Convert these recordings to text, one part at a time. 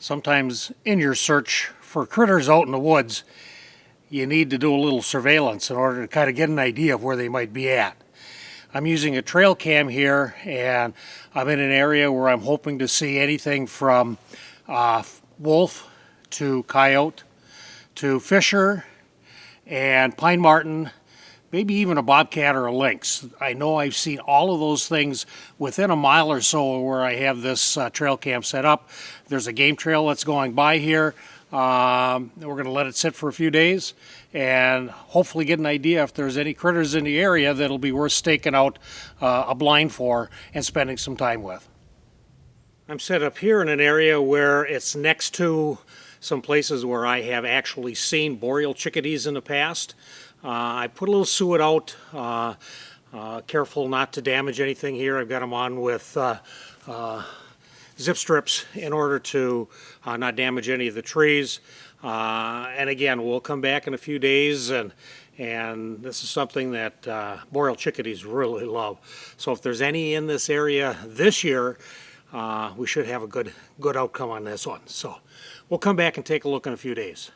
Sometimes in your search for critters out in the woods, you need to do a little surveillance in order to kind of get an idea of where they might be at. I'm using a trail cam here, and I'm in an area where I'm hoping to see anything from wolf to coyote to fisher and pine marten, maybe even a bobcat or a lynx. I know I've seen all of those things within a mile or so where I have this trail cam set up. There's a game trail that's going by here. We're going to let it sit for a few days and hopefully get an idea if there's any critters in the area that'll be worth staking out a blind for and spending some time with. I'm set up here in an area where it's next to some places where I have actually seen boreal chickadees in the past. I put a little suet out, careful not to damage anything here. I've got them on with zip strips in order to not damage any of the trees. And again, we'll come back in a few days, and this is something that boreal chickadees really love. So if there's any in this area this year, we should have a good outcome on this one. So we'll come back and take a look in a few days.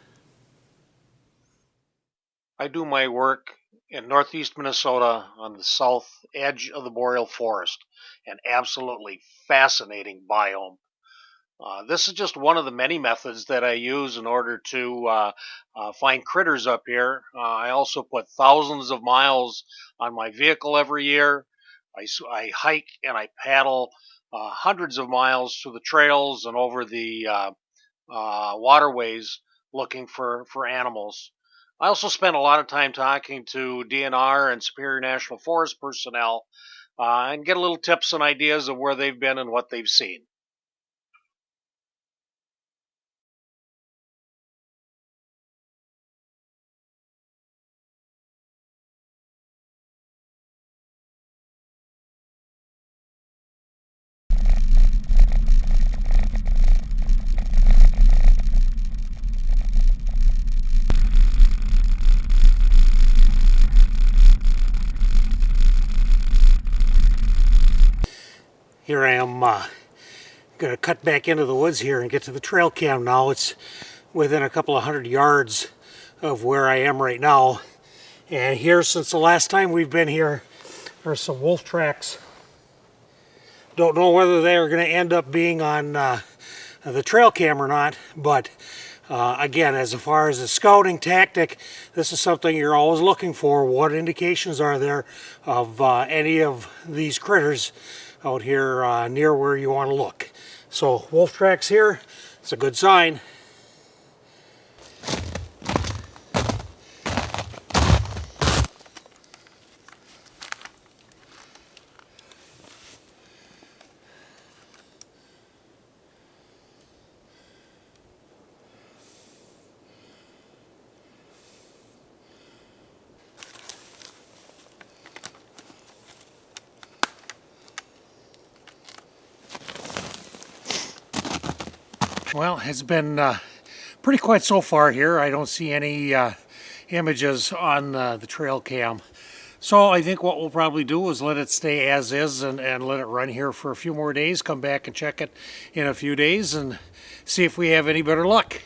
I do my work in northeast Minnesota on the south edge of the Boreal Forest, an absolutely fascinating biome. This is just one of the many methods that I use in order to find critters up here. I also put thousands of miles on my vehicle every year. I hike and I paddle hundreds of miles through the trails and over the waterways looking for animals. I also spend a lot of time talking to DNR and Superior National Forest personnel and get a little tips and ideas of where they've been and what they've seen. Here I am going to cut back into the woods here and get to the trail cam now. It's within a couple of 100 yards of where I am right now. And here, since the last time we've been here, there's some wolf tracks. Don't know whether they are going to end up being on the trail cam or not, but again, as far as a scouting tactic, this is something you're always looking for. What indications are there of any of these critters out here near where you want to look? So wolf tracks here, it's a good sign. Well, it's been pretty quiet so far here. I don't see any images on the trail cam. So I think what we'll probably do is let it stay as is and let it run here for a few more days, come back and check it in a few days and see if we have any better luck.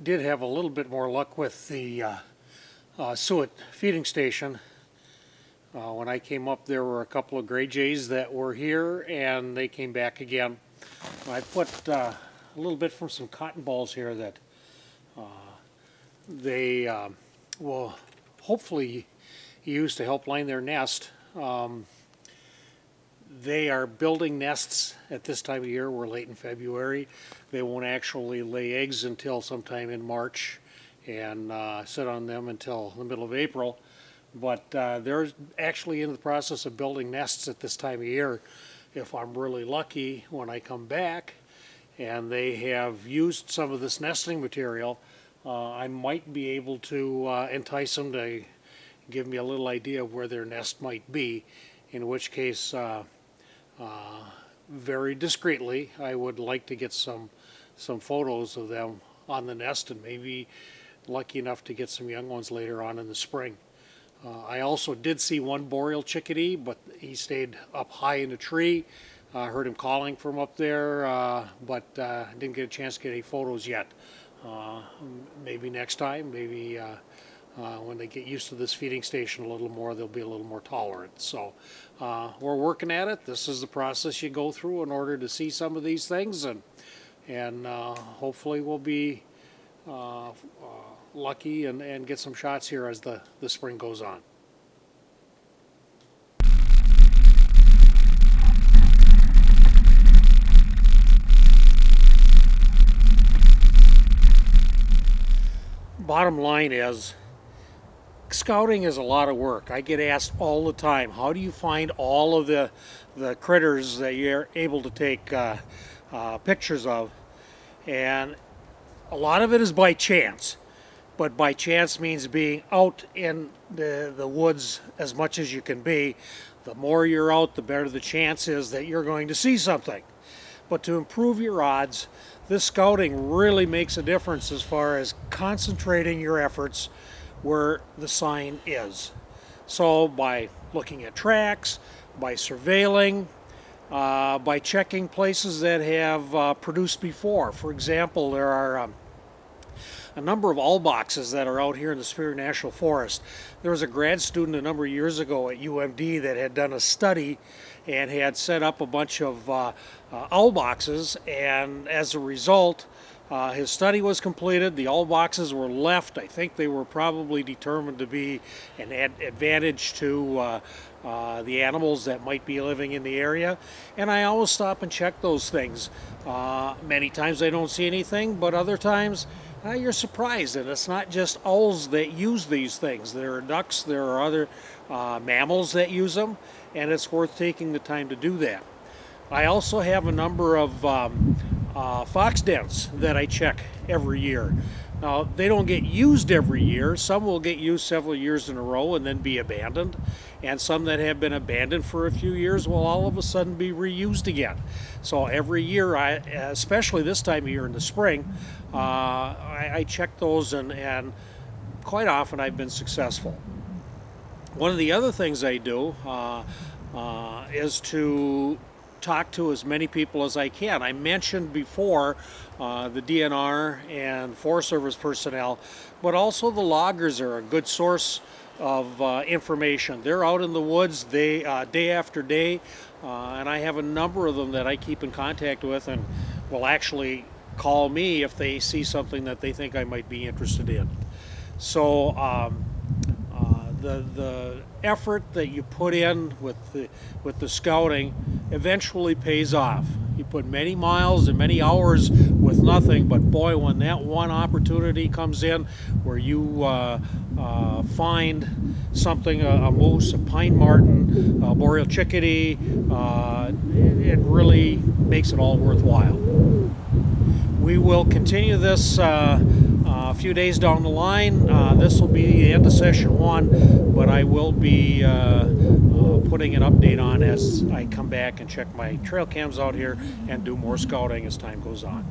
Did have a little bit more luck with the suet feeding station. When I came up, there were a couple of gray jays that were here, and they came back again. I put a little bit from some cotton balls here that they will hopefully use to help line their nest. They are building nests at this time of year. We're late in February. They won't actually lay eggs until sometime in March and sit on them until the middle of April. But they're actually in the process of building nests at this time of year. If I'm really lucky, when I come back and they have used some of this nesting material, I might be able to entice them to give me a little idea of where their nest might be, in which case very discreetly I would like to get some photos of them on the nest, and maybe lucky enough to get some young ones later on in the spring. I also did see one boreal chickadee, but he stayed up high in a tree. I heard him calling from up there, but didn't get a chance to get any photos yet. Maybe next time, maybe when they get used to this feeding station a little more, they'll be a little more tolerant. So we're working at it. This is the process you go through in order to see some of these things, and hopefully we'll be lucky and get some shots here as the spring goes on. Bottom line is, scouting is a lot of work. I get asked all the time, how do you find all of the critters that you're able to take pictures of? And a lot of it is by chance. But by chance means being out in the woods as much as you can be. The more you're out, the better the chance is that you're going to see something. But to improve your odds, this scouting really makes a difference as far as concentrating your efforts where the sign is. So by looking at tracks, by surveilling, by checking places that have produced before. For example, there are a number of owl boxes that are out here in the Superior National Forest. There was a grad student a number of years ago at UMD that had done a study and had set up a bunch of owl boxes, and as a result his study was completed. The owl boxes were left. I think they were probably determined to be an advantage to the animals that might be living in the area, and I always stop and check those things. Many times I don't see anything, but other times you're surprised, and it's not just owls that use these things. There are ducks, there are other mammals that use them, and it's worth taking the time to do that. I also have a number of fox dens that I check every year. Now, they don't get used every year. Some will get used several years in a row and then be abandoned, and some that have been abandoned for a few years will all of a sudden be reused again. So every year, especially this time of year in the spring, I check those, and quite often I've been successful. One of the other things I do is to talk to as many people as I can. I mentioned before the DNR and Forest Service personnel, but also the loggers are a good source of information. They're out in the woods day after day, and I have a number of them that I keep in contact with and will actually call me if they see something that they think I might be interested in. So the effort that you put in with the scouting eventually pays off. You put many miles and many hours with nothing, but boy, when that one opportunity comes in where you find something, a moose, a pine marten, a boreal chickadee, it really makes it all worthwhile. We will continue this a few days down the line. This will be the end of session 1, but I will be putting an update on as I come back and check my trail cams out here and do more scouting as time goes on.